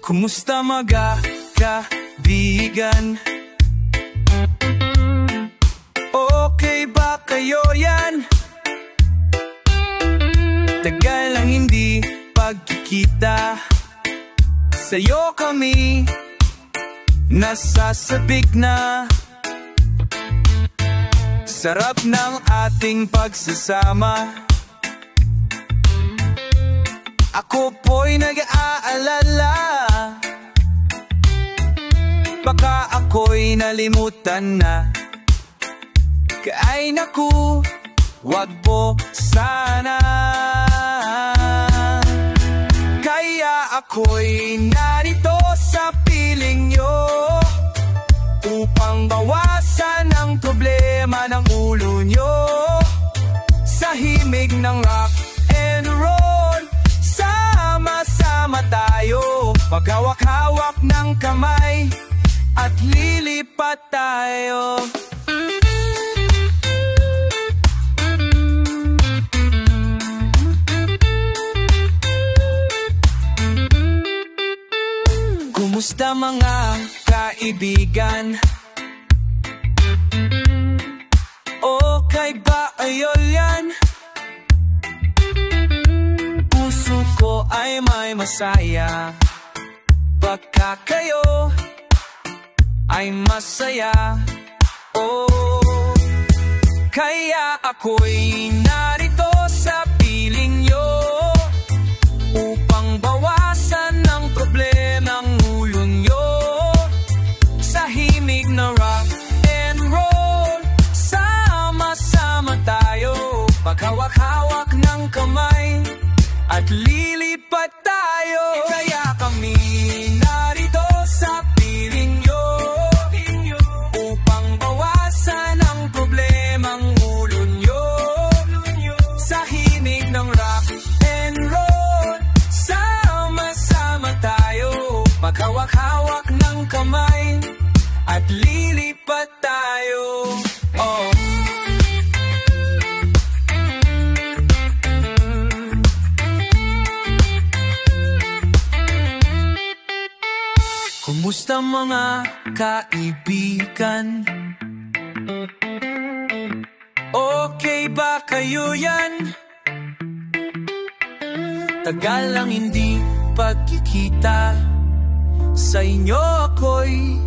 Kumusta mga kaibigan? Okay ba kayo yan? Tagal lang hindi pagkikita. Sa'yo kami nasasabik na. Sarap ng ating pagsasama. Ako po'y nag-aalala, baka ako'y nalimutan na. Kay naku, wag po sana. Kaya ako'y narito sa piling nyo, upang bawasan ang problema ng ulo nyo. Sa himig ng rock and roll, sama-sama tayo, maghawak-hawak ng kamay at lilipat tayo. Kumusta mga kaibigan? Okay ba ayol yan? Puso ko ay may masaya, baka kayo ay masaya. Oh, kaya ako'y narito sa piling nyo, upang bawasan ng problemang ulo nyo. Sa himig na rock and roll, sama-sama tayo, maghawak-hawak ng kamay at lilipat tayo. Kaya kami narito sa piling nyo, upang bawasan ang problemang ulo nyo. Sa himig ng rock and roll, sama-sama tayo, maghawak-hawak ng kamay at lilipat tayo. Oh. Kumusta mga kaibigan? Okay ba kayo yan? Tagal lang hindi pagkikita. Sa inyo ako'y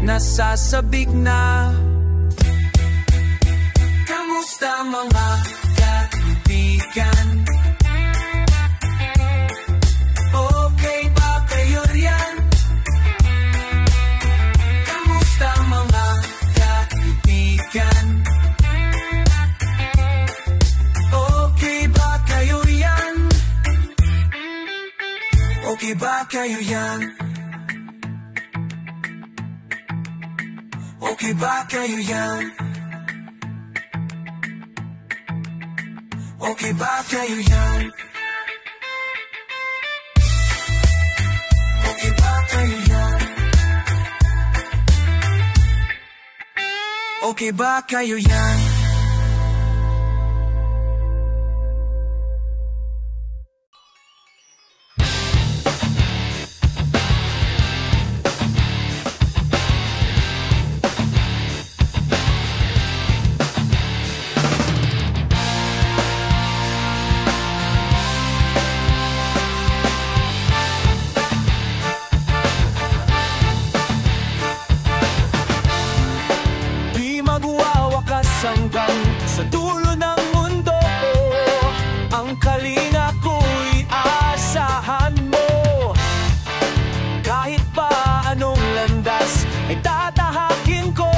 nasasabik na. Kamusta mga kaibigan? Okay ba kayo yan? Kamusta mga kaibigan? Okay ba kayo yan? Okay ba kayo yan? Okay ba kayo yan? Okay ba kayo yan? Okay ba kayo yan? Okay ba kayo yan? Hanggang sa dulo ng mundo, ang kalinga ko'y asahan mo. Kahit pa anong landas ay tatahakin ko,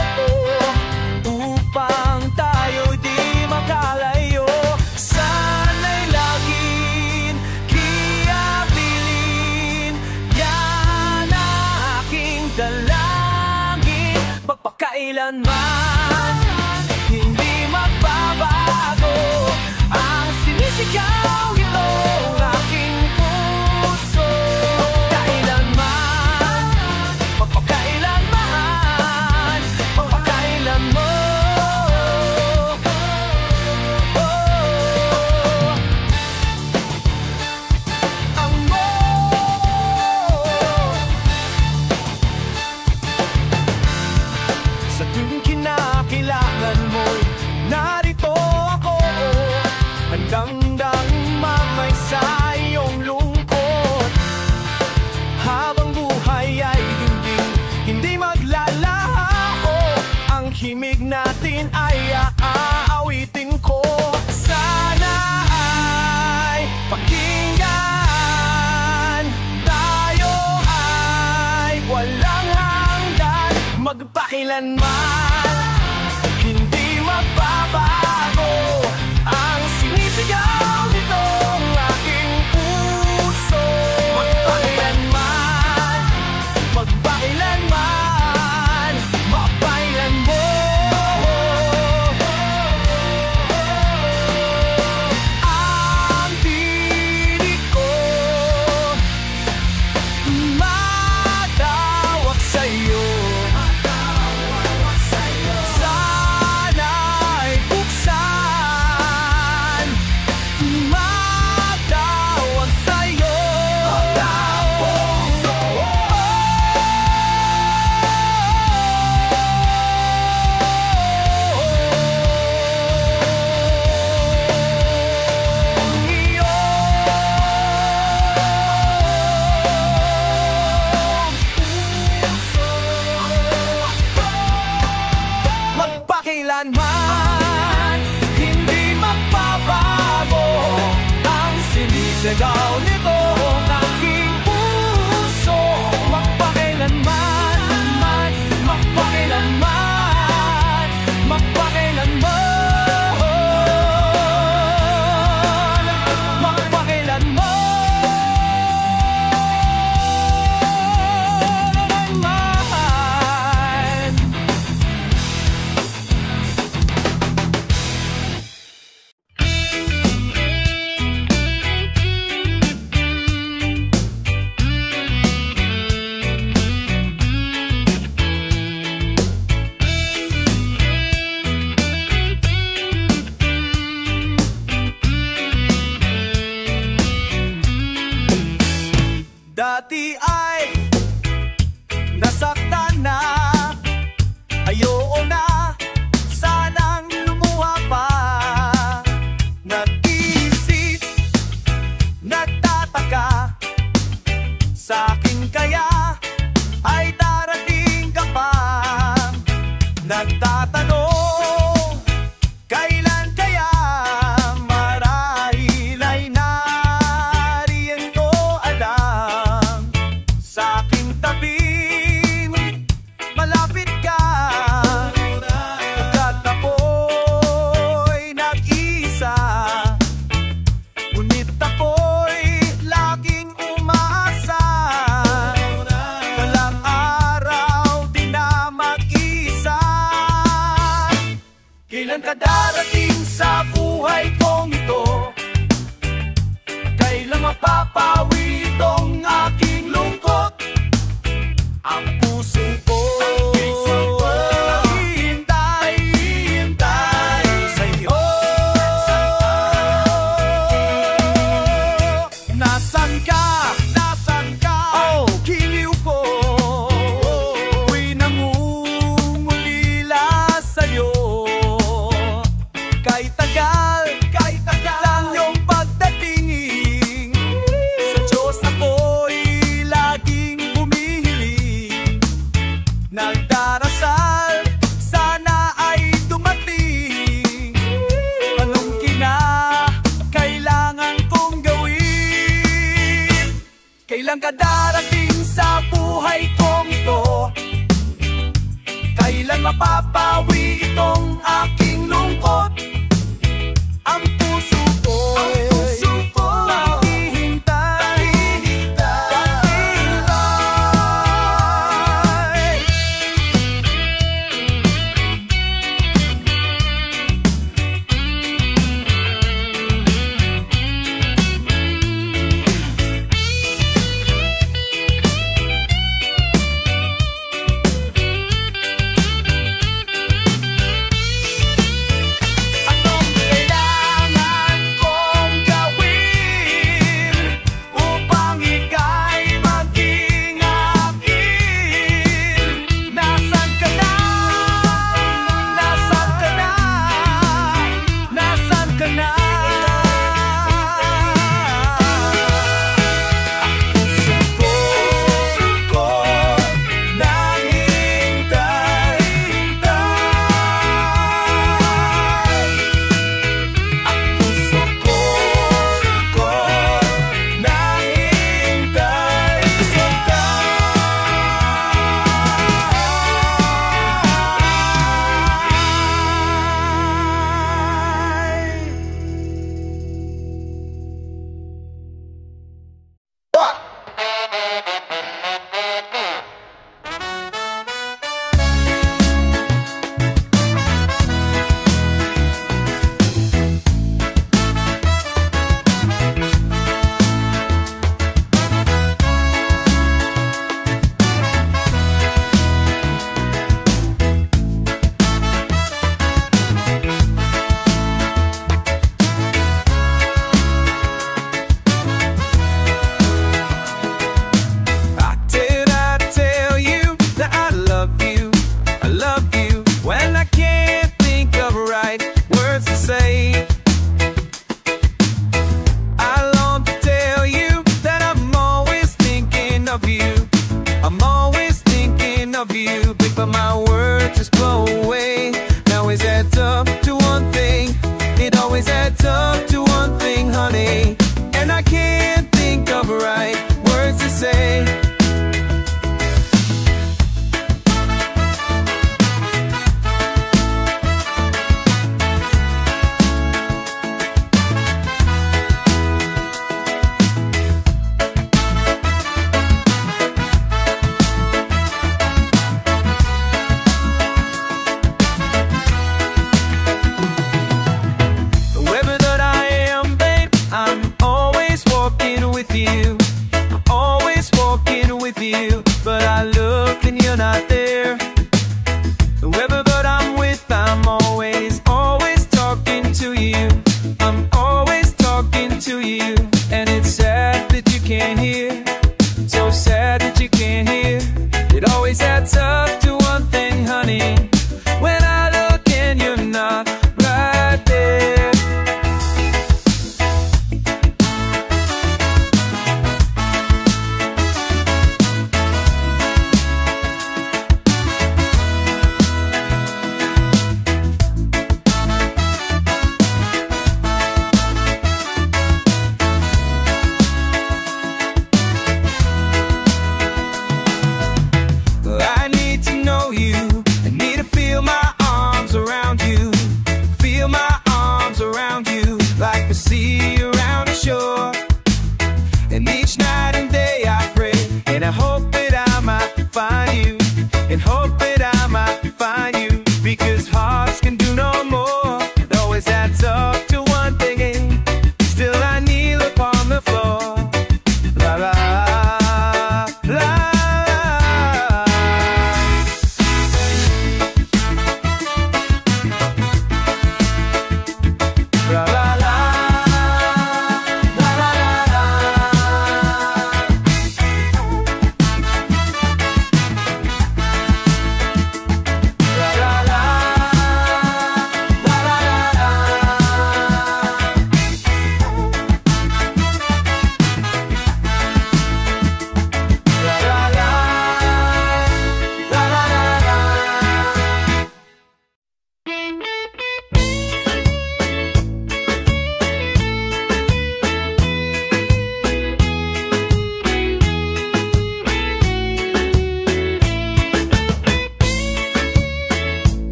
upang tayo di makalayo. Sana'y laging kiyabilin, yan ang aking dalangin. Magpakailanman hindi magbabago ang sinisigaw itong aking puso. Magpakailanman, magpakailanman, magpakailanman. Ang himig natin ay aawitin ko. Sana ay pakinggan, tayo ay walang hanggan, magpakilanman hindi magbabago ang sinisigaw nitong aking puso. Magpakilanman, magpakilanman, mapailan mo. Ang tinig ko matawag sa'yo. Sana'y buksan, matawag sa'yo. Magpakilanman hindi magbabago ang sinisigaw nitong aking puso. Magpakilanman, magpakilanman, magpakilanman, magpakilanman. Dati ay nasaktan na, ayoko na sanang lumuha pa. Nag-iisip, nagtataka, sa'kin kaya ay darating ka pa. Nagtatanong, kailan kaya marahil ay nariyan ko alam. Sa'king tabing malapit ka, pagkat ako'y nag-iisa. Ngunit ako'y laging umaasa, walang araw di na mag-isa. Kailan ka darating sa buhay kong ito? Kailan mapapawi itong aking lungkot? Ang puso ko hihintay, hihintay sa'yo. Nasaan ka? Nasaan ka? Oh, giliw ko, ako'y nangungulila sa'yo. Kahit tagal lang yung pagdating, sa Diyos ako'y laging humihiling. Nagdarasal, sana ay dumating. Anong kinakailangan kong gawin? Kailan ka darating sa buhay kong ito? Kailan mapapawi itong aking lungkot? Ang puso ko'y naghihintay, naghihintay.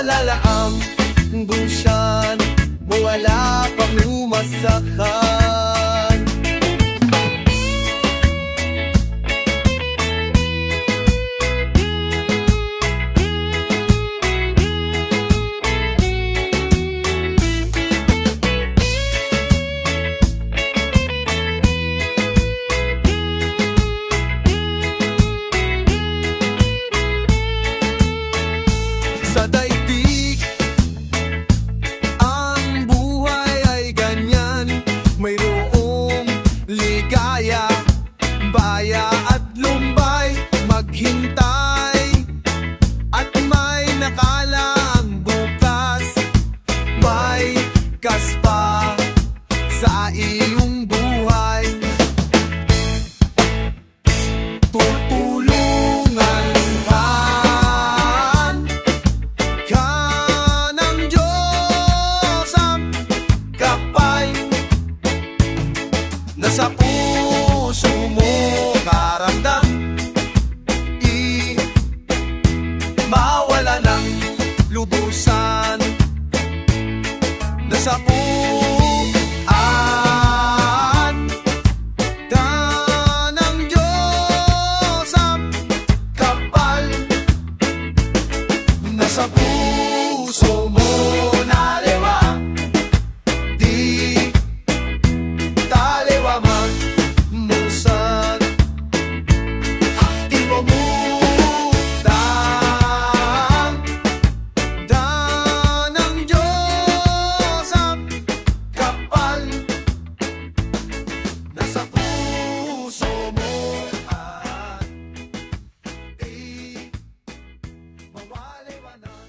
malalaang busyan mo wala pang lumasakan. Sa daigdig, ang buhay ay ganyan. Mayroong ligaya, baya at lumbay. Maghintay at may nakalaang bukas. May kaspa sa iyong buhay. Tutulungan ka ng Diyos ang kapal na sa puso mo karamdam. Mawala ng lubusan na sa puan ng Diyos ang kapal na sa puso mo naliwa. Di taliwa man musan, di mo mutang ng Diyos ang kapal na sa puso mo at di mawaliwanan.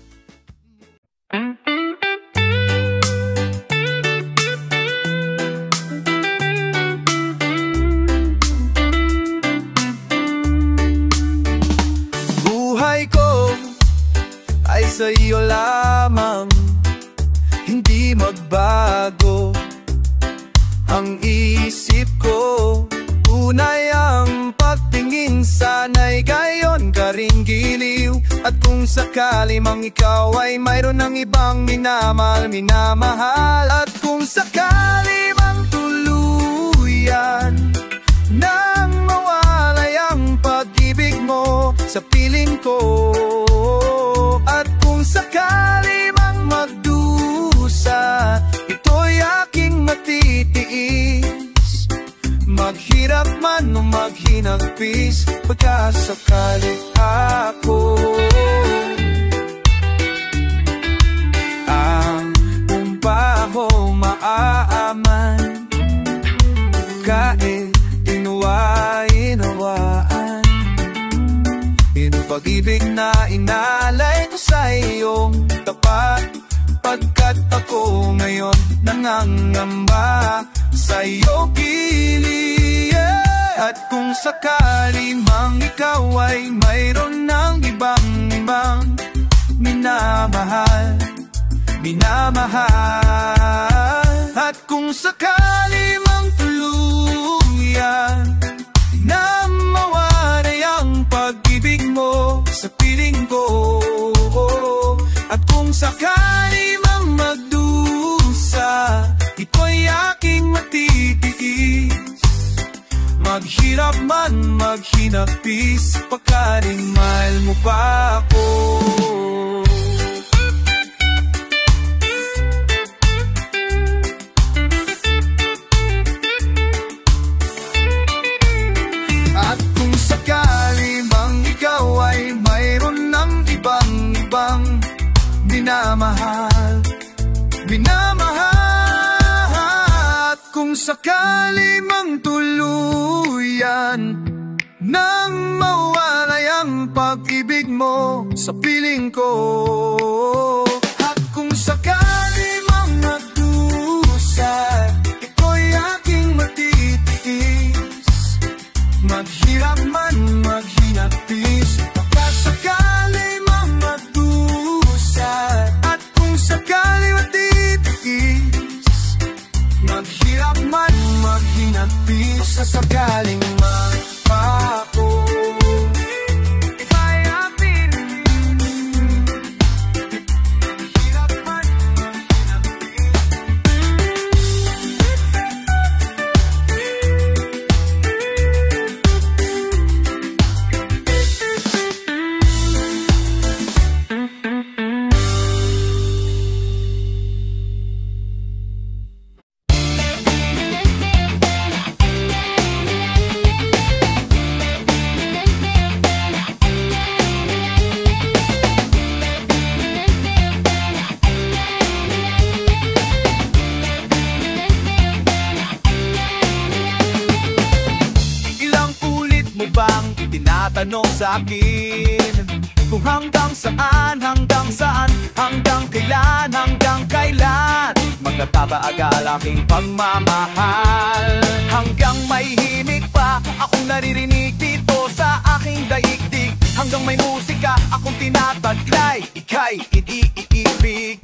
Buhay ko ay sa iyo lamang, hindi magbago ang isip ko. Tunay ang pagtingin, sana'y gayon ka ring giliw. At kung sakali mang ikaw ay mayroon ng ibang minamahal, at kung sakali mang tuluyan nang mawalay ang pag-ibig mo sa piling ko, at kung sakali mang magdusa, ito'y aking matitiis. Maghirap man o maghinagpis, pagkasakali ako ang umpaho maaaman, kahit inawaan. Yung pag-ibig na inalay ko sa iyong tapat, pagkat ako ngayon nangangamba sa iyong piling. At kung sakali mang ikaw ay mayroon ng ibang minamahal, at kung sakali mang tuluyan na mawalay ang pag-ibig mo sa piling ko, at kung sakali mang magdusa, ito'y aking matitiis. Maghirap man maghinagpis, pagkaring mahal mo pa ako. At kung sakali mang ikaw ay mayroon ng ibang minamahal, at kung sakali mang tuluyan nang mawalay ang pag-ibig mo sa piling ko, at kung sakali mang magdusa, ito'y aking matitiis. Maghirap man maghinagpis, pagkasakali mang magdusa, at kung sakali matitiis. Maghirap man maghinagpis, sa sakaling magpako. If I have been nagtatanong sa akin kung hanggang saan, hanggang kailan magtatatagal aking pagmamahal. Hanggang may himig pa akong naririnig dito sa aking daigdig, hanggang may musika akong tinataglay, ika'y iniibig.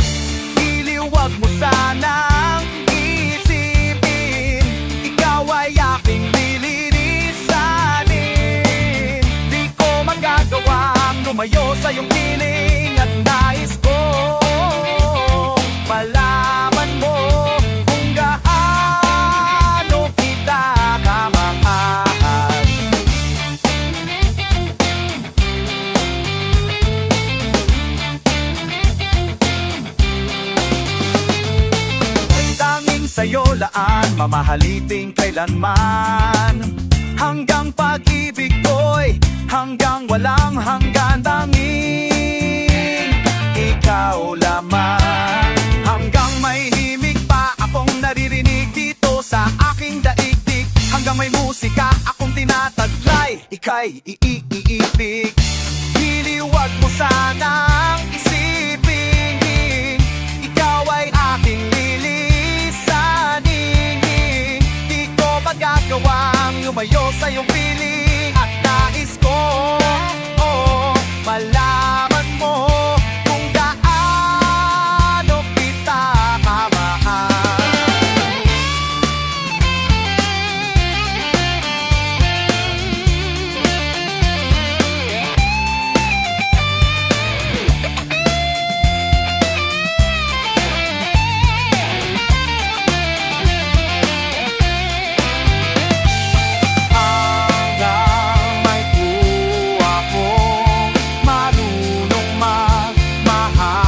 Iliwag mo sanang isipin, ikaw ay aking lilinisanin. Di ko magagawang lumayo sa iyong piling, at nais ko malaman mo kung gaano kita kamahal. Ay tanging sa'yo laan, mamahaliting kailanman. Hanggang pag-ibig ko'y hanggang walang hanggan, tanging ikaw lamang. Hanggang may himig pa akong naririnig dito sa aking daigdig, hanggang may musika akong tinataglay, ika'y iibig. Hiliwag mo sanang isipin, ikaw ay aking lilisanin. Di ko magagawang lumayo sa iyong piling, at nais ko malaman mo kung gaano kita kamahal. Hanggang may tuwa kong marunong magmahal,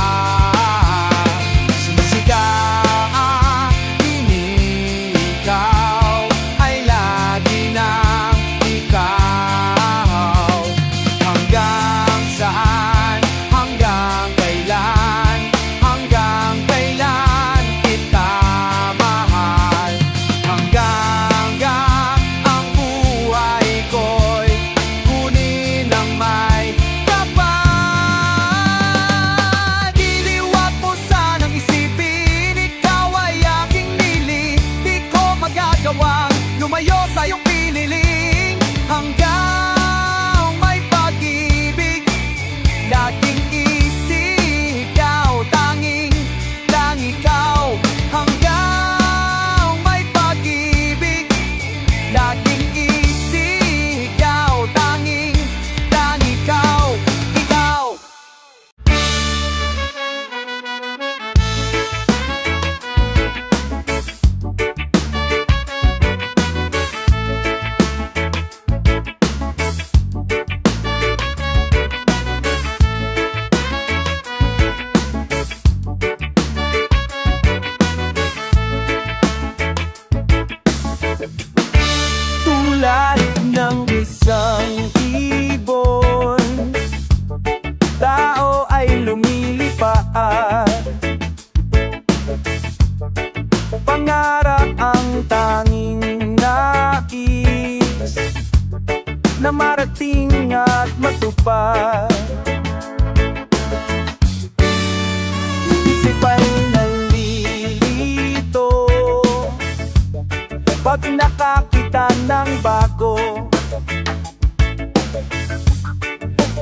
sumisigaw, iniikaw ay lagi ng ikaw. Hanggang saan, hanggang kailan kita mahal. Hanggang ang buhay ko'y kunin ng may kapal. Iliwag mo sanang isipin, ikaw ay aking nili. Di ko magagawang lumayo sa iyong piniling, hanggang may pag-ibig laging isigaw, tanging lang ikaw. Hanggang may pag-ibig laging isigaw, tanging lang ikaw, ikaw. Tulad ng isang ibon, tao ay lumilipad. Pangarap ang tanging nais na marating at matupad. Isip ay nalilito pag nakakita ng bago.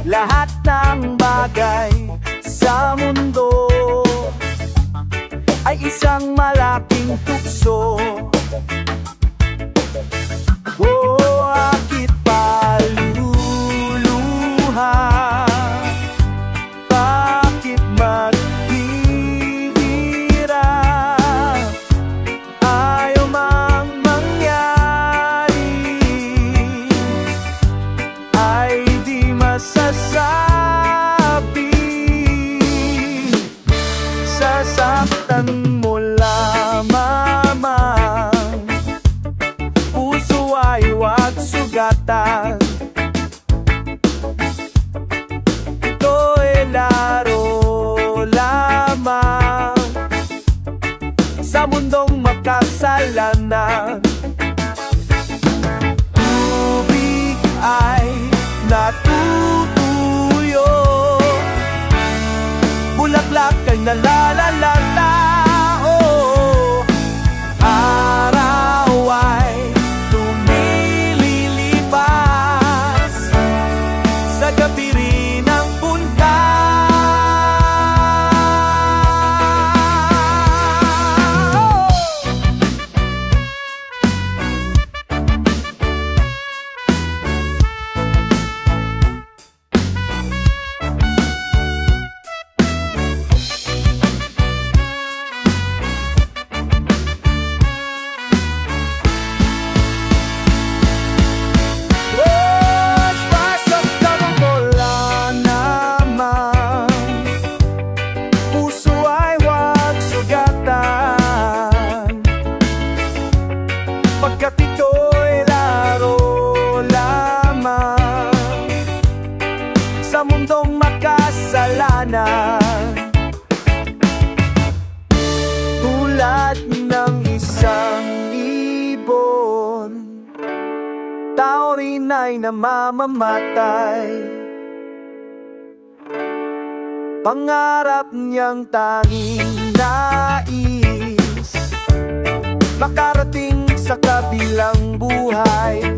Lahat ng bagay sa mundo ay isang malaking tukso. Oh, akit paluluha, bakit maghihirap? Ayaw mang mangyari, ay di masasabi. Sasaktan mo lamang, puso ay huwag sugatan. Ito'y laro lamang sa mundong makasalanan. Tubig ay bulaklak ay nalalalata. Oh, araw ay tumililipas, sa gabi rin ang punta. Pagkat ito'y laro lamang sa mundong makasalanan. Tulad ng isang ibon, tao rin ay namamamatay. Pangarap niyang tanging nais, makarating sa kabilang buhay.